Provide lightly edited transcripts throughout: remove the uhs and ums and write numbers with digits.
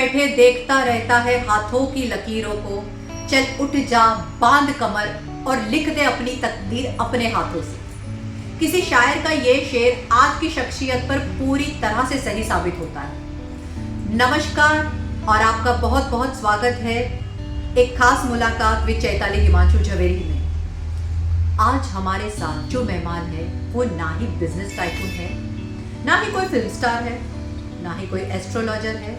बैठे देखता रहता है हाथों की लकीरों को। चल उठ जा, बांध कमर और लिख दे अपनी तकदीर अपने हाथों से। किसी शायर का ये शेर आज की शख्सियत पर पूरी तरह से सही साबित होता है। नमस्कार और आपका बहुत बहुत स्वागत है एक खास मुलाकात विद चैताली हिमांशु झवेरी में। आज हमारे साथ जो मेहमान है वो ना ही बिजनेस टाइकून है, ना ही कोई फिल्म स्टार है, ना ही कोई एस्ट्रोलॉजर है।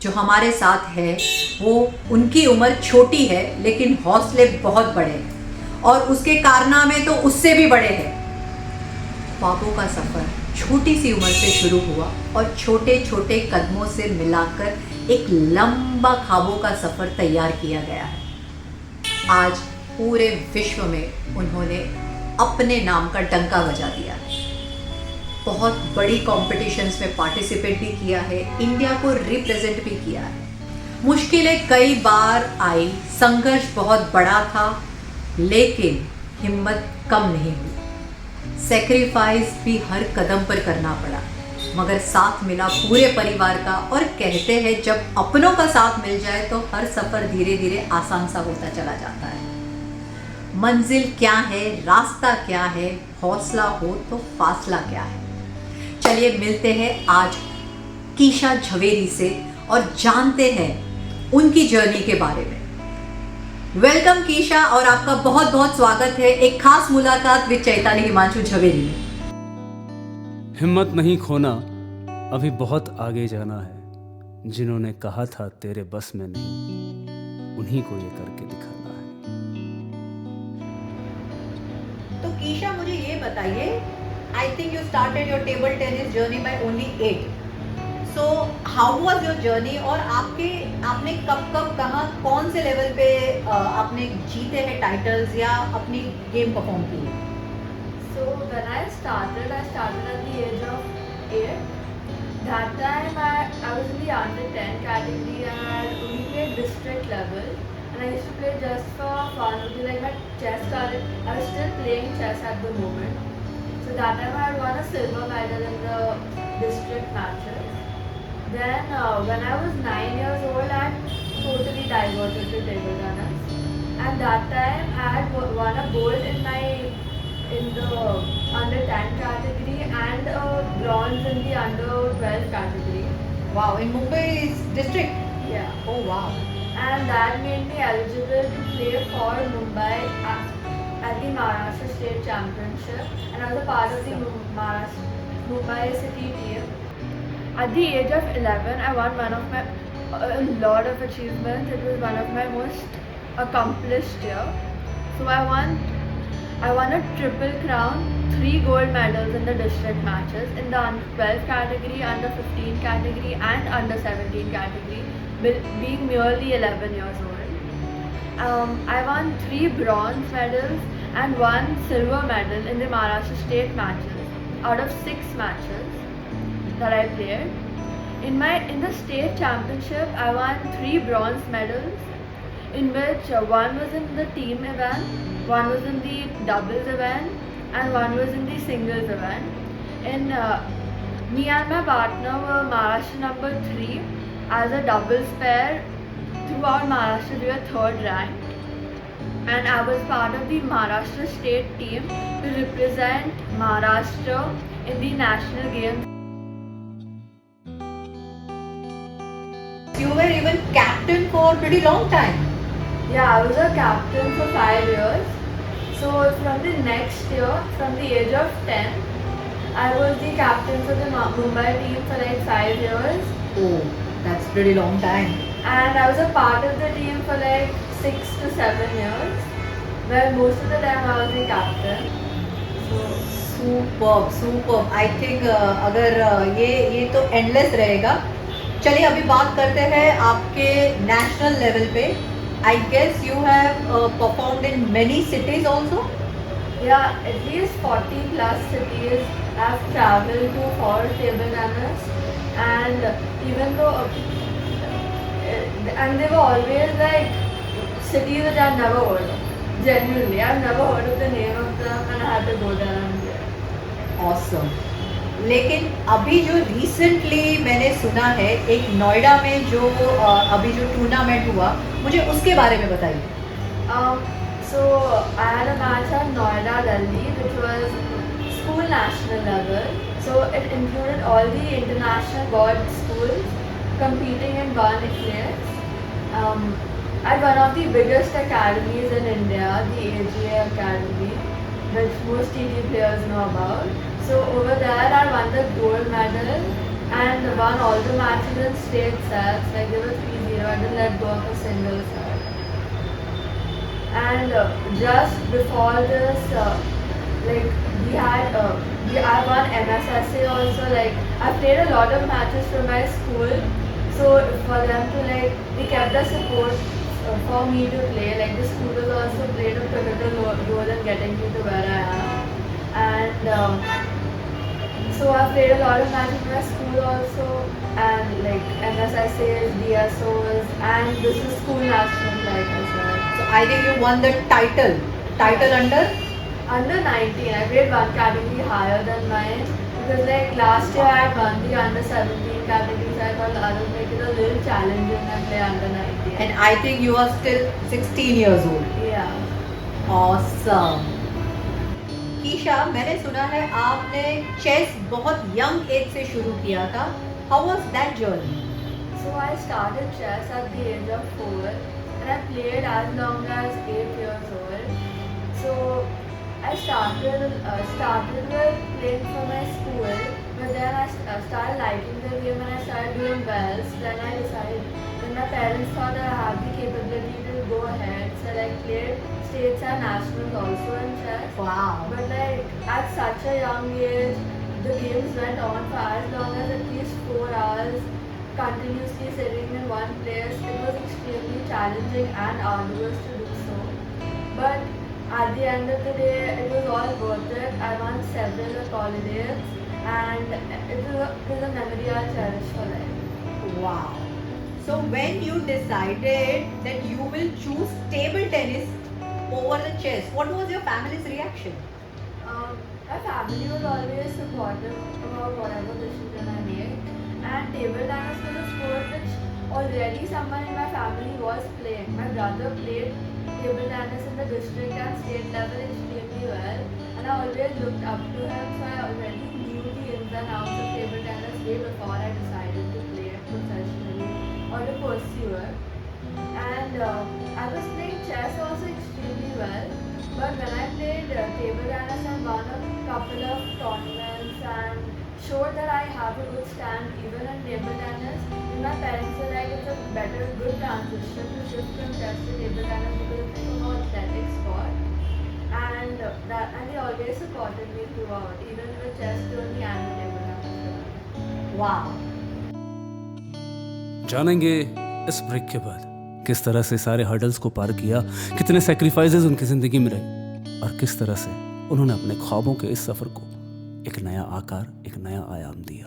जो हमारे साथ है वो उनकी उम्र छोटी है लेकिन हौसले बहुत बड़े हैं और उसके कारनामे तो उससे भी बड़े हैं। ख्वाबों का सफ़र छोटी सी उम्र से शुरू हुआ और छोटे छोटे कदमों से मिलाकर एक लंबा ख्वाबों का सफ़र तैयार किया गया है। आज पूरे विश्व में उन्होंने अपने नाम का डंका बजा दिया है। बहुत बड़ी कॉम्पिटिशन्स में पार्टिसिपेट भी किया है, इंडिया को रिप्रेजेंट भी किया है। मुश्किलें कई बार आई, संघर्ष बहुत बड़ा था, लेकिन हिम्मत कम नहीं हुई। सेक्रीफाइस भी हर कदम पर करना पड़ा, मगर साथ मिला पूरे परिवार का। और कहते हैं जब अपनों का साथ मिल जाए तो हर सफ़र धीरे धीरे आसान सा होता चला जाता है। मंजिल क्या है, रास्ता क्या है, हौसला हो तो फासला क्या है। चलिए मिलते हैं आज कीशा झवेरी से और जानते हैं उनकी जर्नी के बारे में। वेलकम कीशा और आपका बहुत बहुत स्वागत है एक खास मुलाकात विद चैताली हिमांशु झवेरी में। हिम्मत नहीं खोना, अभी बहुत आगे जाना है। जिन्होंने कहा था तेरे बस में नहीं, उन्हीं को ये करके दिखाना है। तो कीशा मुझे ये बताइए, I think you started your table tennis journey by only 8. So how was your journey और आपने कब कहाँ कौन से लेवल पे आपने जीते हैं टाइटल्स या अपनी गेम परफॉर्म की है? So when I started at the age of 8. That time I was in the under 10 category and I had only played district level. And I used to play just for fun, because like my chess started, I was still playing chess at the moment. So that time I had won a silver medal in the district matches. Then when I was 9 years old, I had totally diverted to table tennis. And that time I had won a gold in the under 10 category and a bronze in the under 12 category. Wow, in Mumbai's district? Yeah. Oh wow. And that made me eligible to play for Mumbai at the Maharashtra State Championship, and I was a part of the Mumbai City team. At the age of 11, I won a lot of achievements. It was one of my most accomplished year. So I won a triple crown, 3 gold medals in the district matches in the under 12 category, under 15 category, and under 17 category, being merely 11 years old. I won 3 bronze medals and 1 silver medal in the Maharashtra State matches out of 6 matches that I played. In the state championship, I won 3 bronze medals, in which 1 was in the team event, 1 was in the doubles event, and 1 was in the singles event. Me and my partner were Maharashtra number 3 as a doubles pair. Throughout Maharashtra, we were 3rd ranked, and I was part of the Maharashtra state team to represent Maharashtra in the national games. You were even captain for a pretty long time. Yeah, I was a captain for 5 years. So from the next year, from the age of 10, I was the captain for the Mumbai team for like 5 years. Oh, that's pretty long time. And I was a part of the team for like 6 to 7 years, where most of the time I was the captain. Superb superb. I think अगर ये तो endless रहेगा। चलिए अभी बात करते हैं आपके नेशनल लेवल पे। I guess you have performed in many cities also. Yeah, at least 40 plus cities I've traveled to for table tennis, and even though and they were always like cities which I've never heard of. Genuinely, I've never heard of the name of them, and I had to go there and play. Awesome. लेकिन अभी जो recently मैंने सुना है एक नोएडा में जो अभी जो टूर्नामेंट हुआ, मुझे उसके बारे में बताइए। So I had a match at Noida, Delhi, which was school national level. So it included all the international board schools competing in one eclipse. At one of the biggest academies in India, the AGA Academy, which most TD players know about. So over there, I won the gold medal and won all the matches in state sets. Like they were 3-0. I didn't let go of a single set. And just before this, I won MSSA also. Like I played a lot of matches for my school, so for them to they kept the support for me to play. Like the school has also played a pivotal role in getting me to where I am. And so I played a lot of matches in my school also, and like MSSAs, DSOs, and this is school national, like I said. So I think you won the title under 19. I played one category higher than mine because like last year I had won the under 17 category, so I thought I would make it a little challenging and play under 19. and I think you are still 16 years old. Yeah. Awesome. कीशा, मैंने सुना है आपने chess बहुत young age से शुरू किया था. How was that journey? So I started chess at the age of 4 and I played as long as 8 years old. So I started with playing for my school, but then I started liking the game and I started doing well. So then I decided, when my parents thought that I have the capability to go ahead, so I played states and nationals also in chess. Wow. But like at such a young age, the games went on for as long as at least 4 hours, continuously sitting in one place. It was extremely challenging and arduous to do so. But at the end of the day, it was all worth it. I won several colleges, and it was a memory I'll cherish for life. Wow. So when you decided that you will choose table tennis over the chess, what was your family's reaction? My family was always supportive about whatever decision I made, and table tennis was a sport which already someone in my family was playing. My brother played table tennis in the district and state level extremely well, and I always looked up to him, so I already knew the ins and outs of table tennis way before I decided to play it professionally or to pursue it. And I was playing chess also extremely well, but when I played table tennis and won a couple of tournaments and showed that I have a good stand even in table tennis, my parents were like, it's a good transition to shift from chess to table tennis because it's a more athletic sport. And they always supported me throughout, even with chess journey and the table tennis. Wow. जानेंगे इस break के बाद किस तरह से सारे hurdles को पार किया, कितने सैक्रिफाइसेस उनकी जिंदगी में रहे और किस तरह से उन्होंने अपने ख्वाबों के इस सफर को एक नया आकार, एक नया आयाम दिया।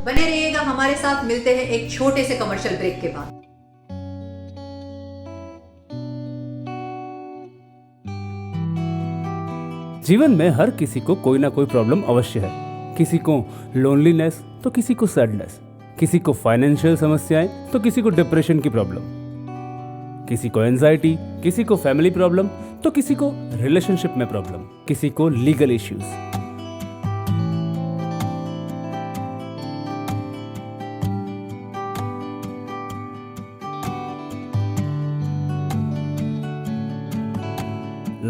बने रहिएगा हमारे साथ। मिलते हैं एक छोटे से कमर्शियल ब्रेक के बाद। जीवन में हर किसी को कोई ना कोई प्रॉब्लम अवश्य है। किसी को लोनलीनेस तो किसी को सैडनेस, किसी को फाइनेंशियल समस्याएं तो किसी को डिप्रेशन की प्रॉब्लम, किसी को एंजाइटी, किसी को फैमिली प्रॉब्लम तो किसी को रिलेशनशिप में प्रॉब्लम, किसी को legal issues.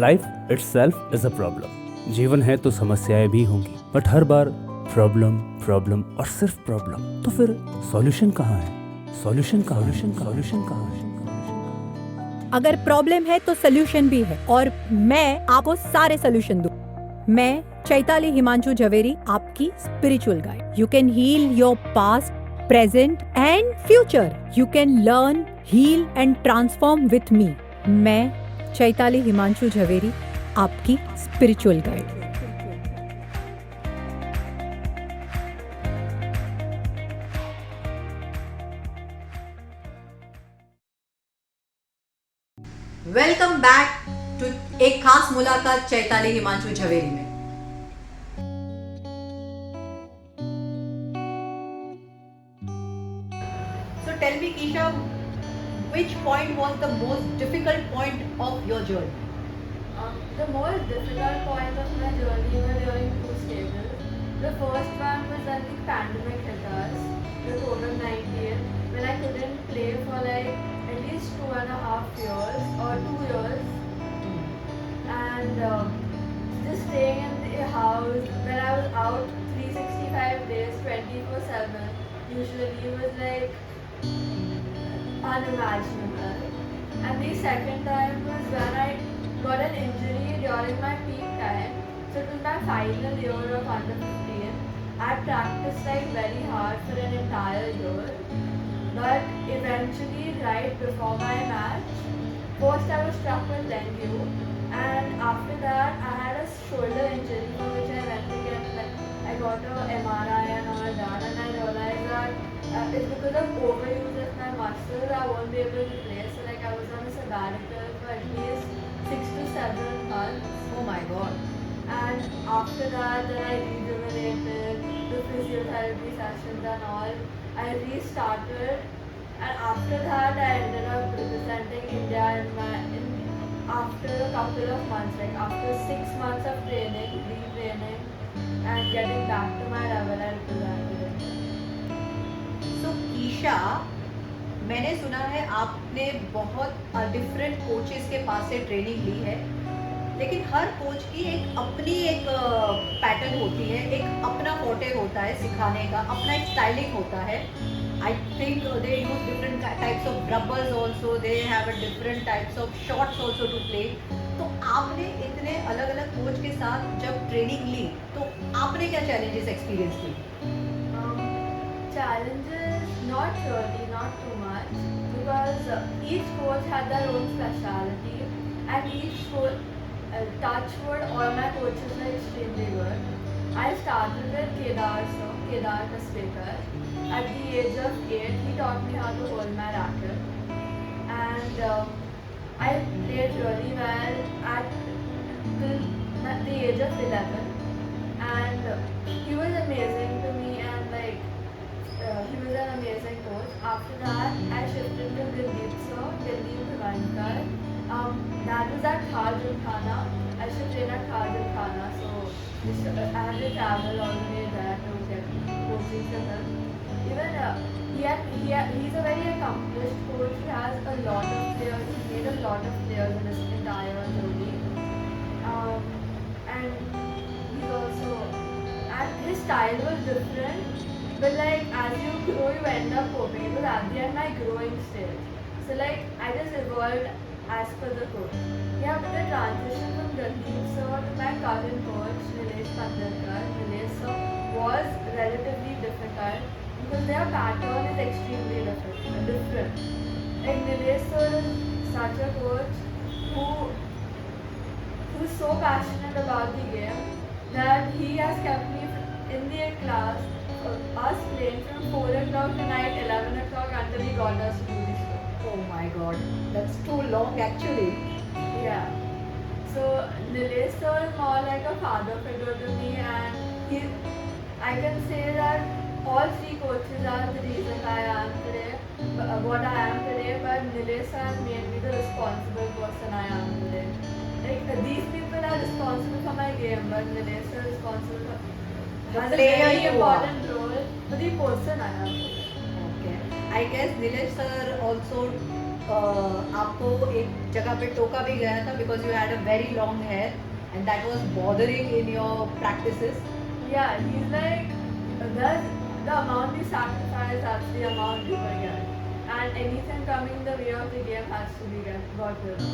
Life itself is a problem. जीवन है तो समस्याएं भी होंगी, but her bar problem problem और सिर्फ प्रॉब्लम। तो फिर सॉल्यूशन कहाँ है? सॉल्यूशन कहाँ है? अगर प्रॉब्लम है तो सोल्यूशन भी है, और मैं आपको सारे सोल्यूशन दूं। मैं चैताली हिमांशु झवेरी, आपकी spiritual guide. You can heal your past, present and future. You can learn, heal and transform with me. मैं चैताली हिमांशु झवेरी, आपकी spiritual guide. Welcome back to एक खास मुलाकात चैताली हिमांशु झवेरी में। So tell me, Keisha, which point was the most difficult point of your journey? The most difficult point of my journey were during two stages. The first one was when the pandemic hit us, the COVID-19, when I couldn't play for like at least 2.5 years or 2 years, and just staying in the house when I was out 365 days, 24/7, usually was like unimaginable. And the second time was when I got an injury during my peak time. So it was my final year of under 15. I practiced like very hard for an entire year. But eventually, right before my match, first I was struck with dengue, and after that I had a shoulder injury for which I went to get I got a MRI and all that, and I realized that it's because of overuse of my muscles I won't be able to play. So like I was on a sabbatical for at least 6 to 7 months. Oh my God. And after that, then I rejuvenated the physiotherapy sessions and all. I restarted, and after that, I ended up representing India after a couple of months, like after 6 months of training, retraining, and getting back to my level, I represented India. So Keisha, मैंने सुना है आपने बहुत different coaches के पास से training ली है, लेकिन हर coach की अपनी एक पैटर्न होती है, एक अपना फोटे होता है सिखाने का, अपना एक स्टाइलिंग होता है। I think they use different types of rubbers also, they have a different types of shots also to play. तो आपने इतने अलग अलग कोच के साथ जब ट्रेनिंग ली, तो आपने क्या चैलेंजेस एक्सपीरियंस की? Challenges, not really, not too much, because each coach had their own speciality, and each coach, touch wood, all my coaches were extremely good. I started with Kedar Kaspekar. At the age of 8, he taught me how to hold my racket, and I played really well at the age of 11, and he was amazing to me, and like he was an amazing coach. After that, I shifted to Dilip Bhivankar. That was at Thar Gymkhana. I should train at Thar Gymkhana, so I had to travel all the way there to get coaching from him. Even he's a very accomplished coach. He has a lot of players. He's made a lot of players in his entire journey. And he's also, and his style was different. But like as you grow, you end up coping. It was at the end my growing stage. So like I just evolved as per the coach. Yeah, but the transition from Daldeep sir to my current coach, Nilesh Pandarkar, sir, was relatively difficult because their pattern is extremely different. Like Nilesh sir is such a coach who's so passionate about the game that he has kept me in the class. Us playing from 4 o'clock tonight, 11 o'clock until he got us to do the show. Oh my God, that's too long actually. Yeah. So Nilesh sir is more like a father figure to me, and I can say that all three coaches are the reason I am today, what I am today. But Nilesh sir has made me the responsible person I am today. Like these people are responsible for my game, but Nilesh sir is responsible for has a very important role for the person I am. Okay. I guess Nilesh sir also आपको एक जगह पे टोका भी गया था because you had a very long hair and that was bothering in your practices. Yeah, he's like the amount we sacrifice, that's the amount we forget, and anything coming the way of the game has to be got rid of.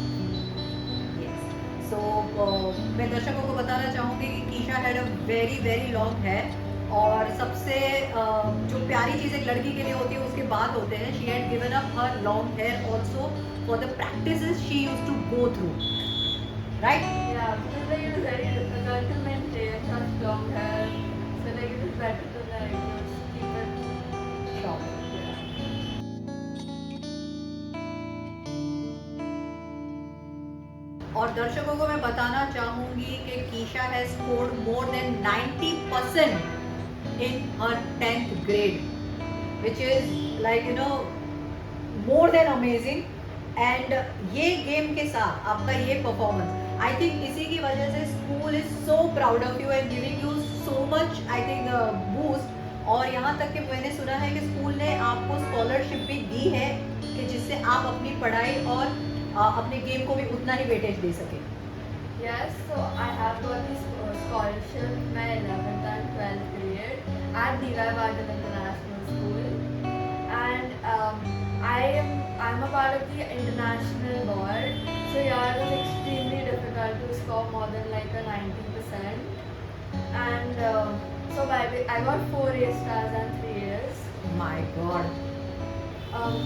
Yes. So मैं दर्शकों को बताना चाहूँगी कि very very long hair, और सबसे जो प्यारी चीज़ एक लड़की के लिए होती है उसके बाद होते हैं. She had given up her long hair also for the practices she use to go through, right? Yeah, because like it is very difficult to maintain such long hair. So like it is better to like just keep it short. Yeah. और दर्शकों को मैं बताना चाहूंगी कि Keisha has scored more than 90% in her 10th grade, which is like more than amazing. And ये game के साथ आपका ये परफॉर्मेंस, आई थिंक इसी की वजह से school is so proud of you and giving you so much, I think boost. और यहाँ तक कि मैंने सुना है कि स्कूल ने आपको स्कॉलरशिप भी दी है कि जिससे आप अपनी पढ़ाई और अपने गेम को भी उतना ही वेटेज दे सके. Yes, so I have got this scholarship in my 11th and 12th grade at D.Y. Patil International School, and I'm a part of the international board. So yeah, it was extremely difficult to score more than like a 90%, and so I got 4 A stars and 3 A's. My God.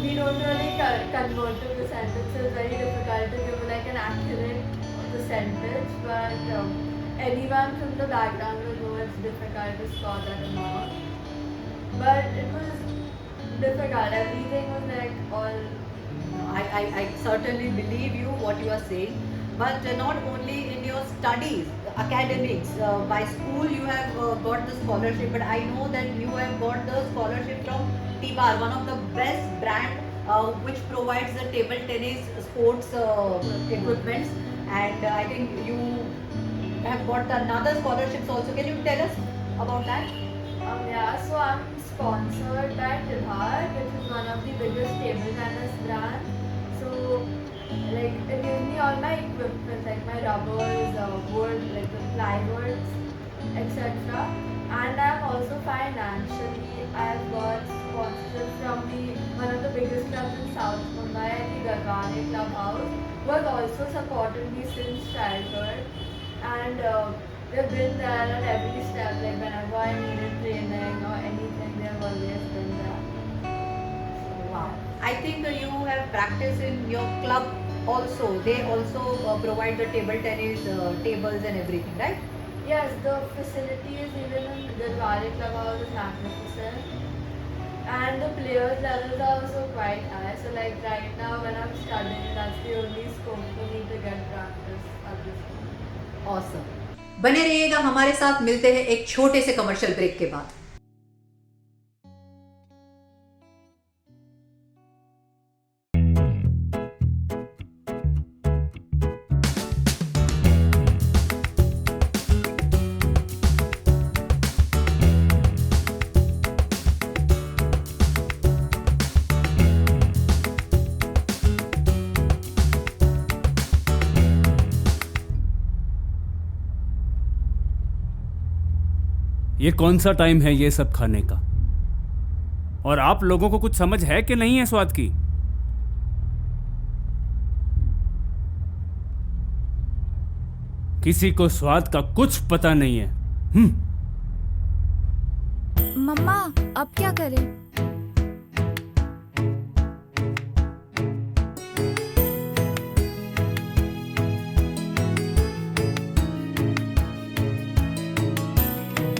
We don't really convert to percentage, so it's very difficult to give like an accurate percentage, but anyone from the background will know it's difficult to score that amount. But it was difficult, everything was like all... I certainly believe you what you are saying, but not only in your studies, academics, by school you have got the scholarship, but I know that you have got the scholarship from T-Bar, one of the best brand which provides the table tennis sports equipments, and I think you have got another scholarships also. Can you tell us about that? Yeah, so I'm sponsored by Tibhar, which is one of the biggest table tennis brands. So like it gives me all my equipment, like my rubbers, wood, like the plywoods, etc. And I'm also financially, I've got sponsorship from one of the biggest clubs in South Mumbai, the Gargane Clubhouse, who has also supported me since childhood, and they've been there at every step, like whenever I needed training or anything, they've always been there. Wow. I think you have practiced in your club also. They also provide the table tennis tables and everything, right? Yes, the facilities even in the Gargane Clubhouse is magnificent. And the players levels are also quite high. So like right now when I'm studying, that's the only scope for me to get practice at this point. Awesome. बने रहिएगा हमारे साथ, मिलते हैं एक छोटे से commercial break के बाद. ये कौन सा टाइम है ये सब खाने का? और आप लोगों को कुछ समझ है कि नहीं है स्वाद की? किसी को स्वाद का कुछ पता नहीं है. मम्मा अब क्या करें?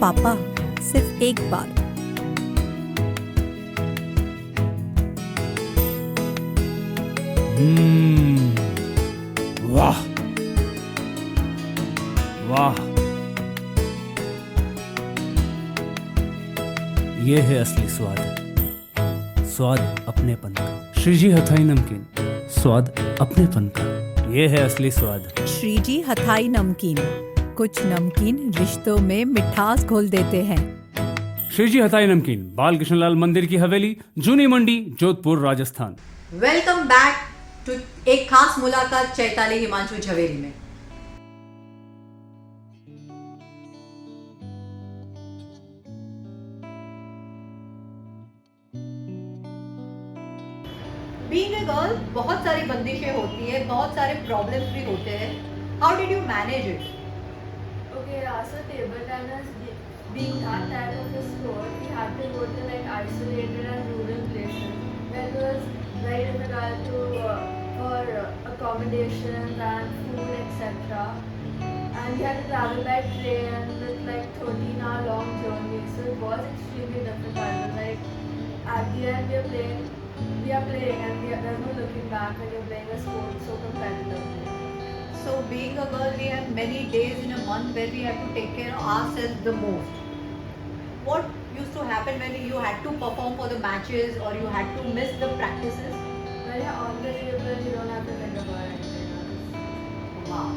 पापा सिर्फ एक बार. वाह वाह, ये है असली स्वाद. स्वाद अपनेपन का. श्रीजी हथाई नमकीन, स्वाद अपनेपन का. ये है असली स्वाद. श्रीजी हथाई नमकीन, कुछ नमकीन रिश्तों में मिठास घोल देते हैं. श्रीजी हथाई नमकीन, बाल कृष्णलाल मंदिर की हवेली, Juni Mandi, Jodhpur, Rajasthan. Welcome back to एक खास मुलाकात चैताली हिमांशु झवेरी में. बीइंग ए गर्ल बहुत सारी बंदिशें होती है, बहुत सारे प्रॉब्लम्स भी होते हैं. How did you manage it? Okay, Yeah, so table tennis being that type of a sport, we had to go to like isolated and rural places where it was very difficult to for accommodations and food, etc. And we had to travel by train with like 13-hour long journeys, so it was extremely difficult. But, like at the end, we are playing, and there's no looking back when you're playing a sport so competitively. So being a girl, we have many days in a month where we have to take care of ourselves the most. What used to happen when you had to perform for the matches or you had to miss the practices? When you're on the table, you don't have to think about anything else. Wow.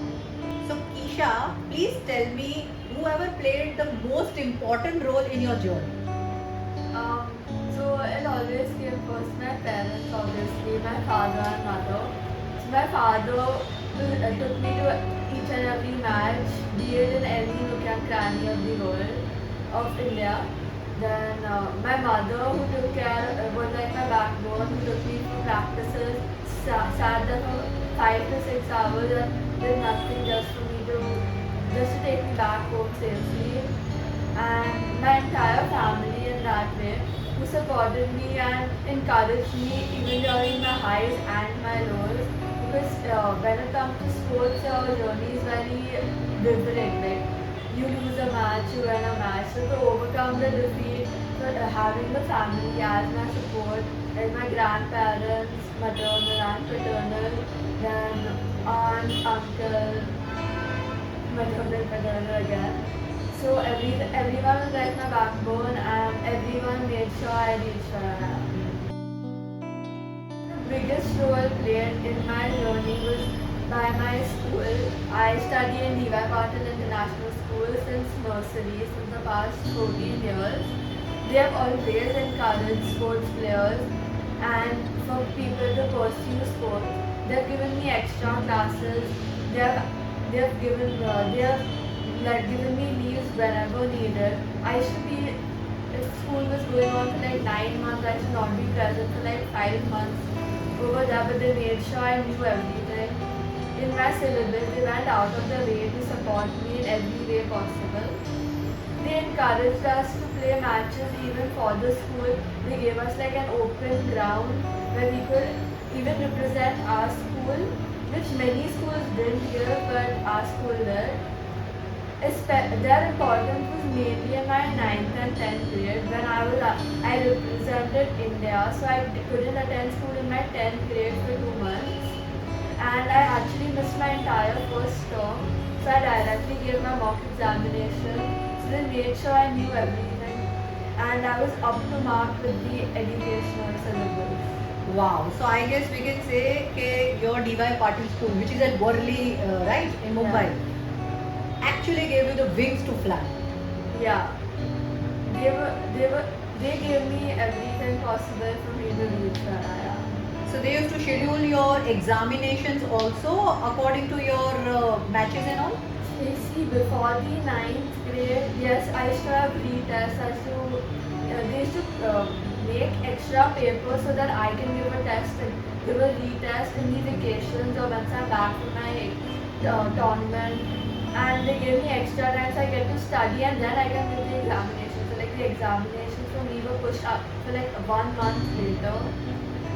So Keisha, please tell me whoever played the most important role in your journey. So it always came first my parents, obviously, my father and mother. So my father took me to each and every match, be it in any nook and cranny of the world of India. Then my mother, who took care, was like my backbone, who took me to practices, sat there for 5 to 6 hours and did nothing just to take me back home safely. And my entire family in that way, who supported me and encouraged me even during my highs and my lows. Because when it comes to sports, our journey is very different. Like you lose a match, you win a match. So to overcome the defeat, having the family as my support, like my grandparents, maternal and paternal, then aunt, uncle, maternal, paternal again. So everyone was like my backbone, and everyone made sure I reached where I am. The biggest role played in my journey was by my school. I study in Levi Patil International School since nursery, since the past 14 years. They have always encouraged sports players and for people to pursue sports. They have given me extra classes. They have given me leaves whenever needed. I should be, if school was going on for like 9 months, I should not be present for like 5 months over there, but they made sure I knew everything. In my syllabus, they went out of their way to support me in every way possible. They encouraged us to play matches even for the school. They gave us like an open ground where we could even represent our school, which many schools didn't give, but our school did. Their importance was mainly in my 9th and 10th grade when I represented India, so I couldn't attend school in my 10th grade for 2 months, and I actually missed my entire first term, so I directly gave my mock examination. So they made sure I knew everything, and I was up to mark with the educational syllabus. Wow. So I guess we can say that your DY Patil School, which is at Worli, right, in Mumbai, actually gave you the wings to fly. Yeah, they gave me everything possible for me to reach where I am. So they used to schedule your examinations also according to your matches and all? You see, before the 9th grade, yes, I used to have retests. They used to make extra papers so that I can give a test and give a retest in the vacations or once I'm back from my tournament. And they give me extra time so I get to study and then I can give the examination. So like the examinations for me were pushed up for like 1 month later.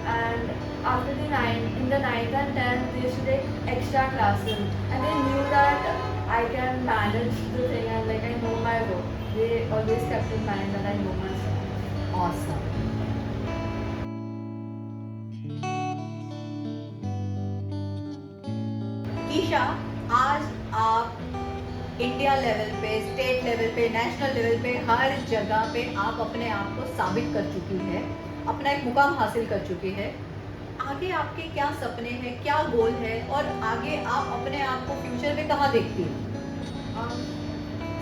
And after in the 9th and 10th, they used to take extra classes. And they knew that I can manage the thing and like I know my work. They always kept in mind that I know my stuff. Awesome. Isha, आज आप India level पे, state level पे, national level पे, हर जगह पे आप अपने आप को साबित कर चुकी है, अपना एक मुकाम हासिल कर चुकी है। आगे आपके क्या सपने हैं, क्या गोल है और आगे आप अपने आप को फ्यूचर में कहाँ देखती हैं?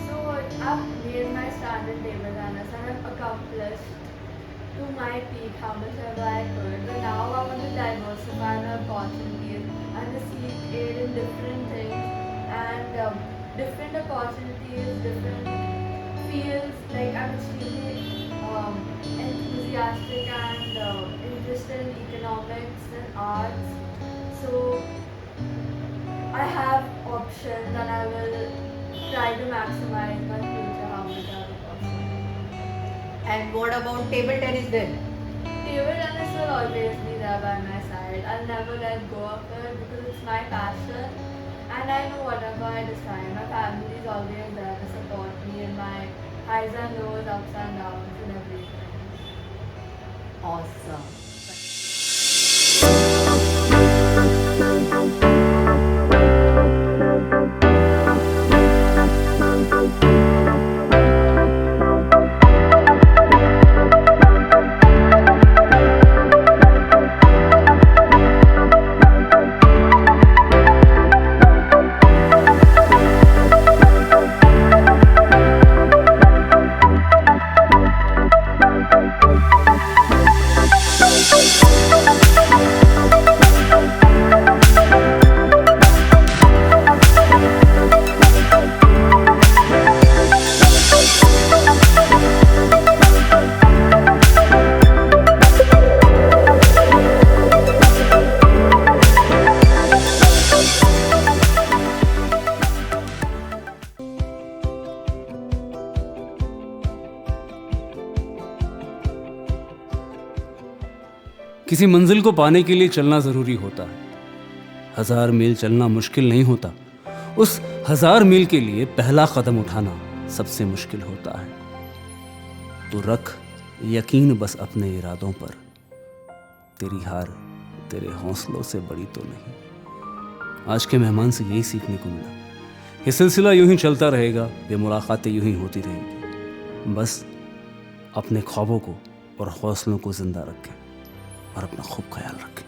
So I've made my standard table tennis and I've accomplished to my peak how much ever I could. But now I want to diversify my opportunities and to seek aid in different things and different opportunities, different fields. Like I'm extremely enthusiastic and interested in economics and arts. So I have options and I will try to maximize my future however possible. And what about table tennis then? Table tennis will always be there by my side. I'll never let go of it because it's my passion and I know whatever I decide, my family is always there to support me in my highs and lows, ups and downs and everything. Awesome. किसी मंजिल को पाने के लिए चलना जरूरी होता है। 1000 मील चलना मुश्किल नहीं होता, उस 1000 मील के लिए पहला कदम उठाना सबसे मुश्किल होता है। तो रख यकीन बस अपने इरादों पर, तेरी हार तेरे हौसलों से बड़ी तो नहीं। आज के मेहमान से यही सीखने को मिला। ये सिलसिला यूं ही चलता रहेगा, ये मुलाकातें यूं ही होती रहेंगी। बस अपने ख्वाबों को और हौसलों को जिंदा रखें और अपना खूब ख्याल रखें।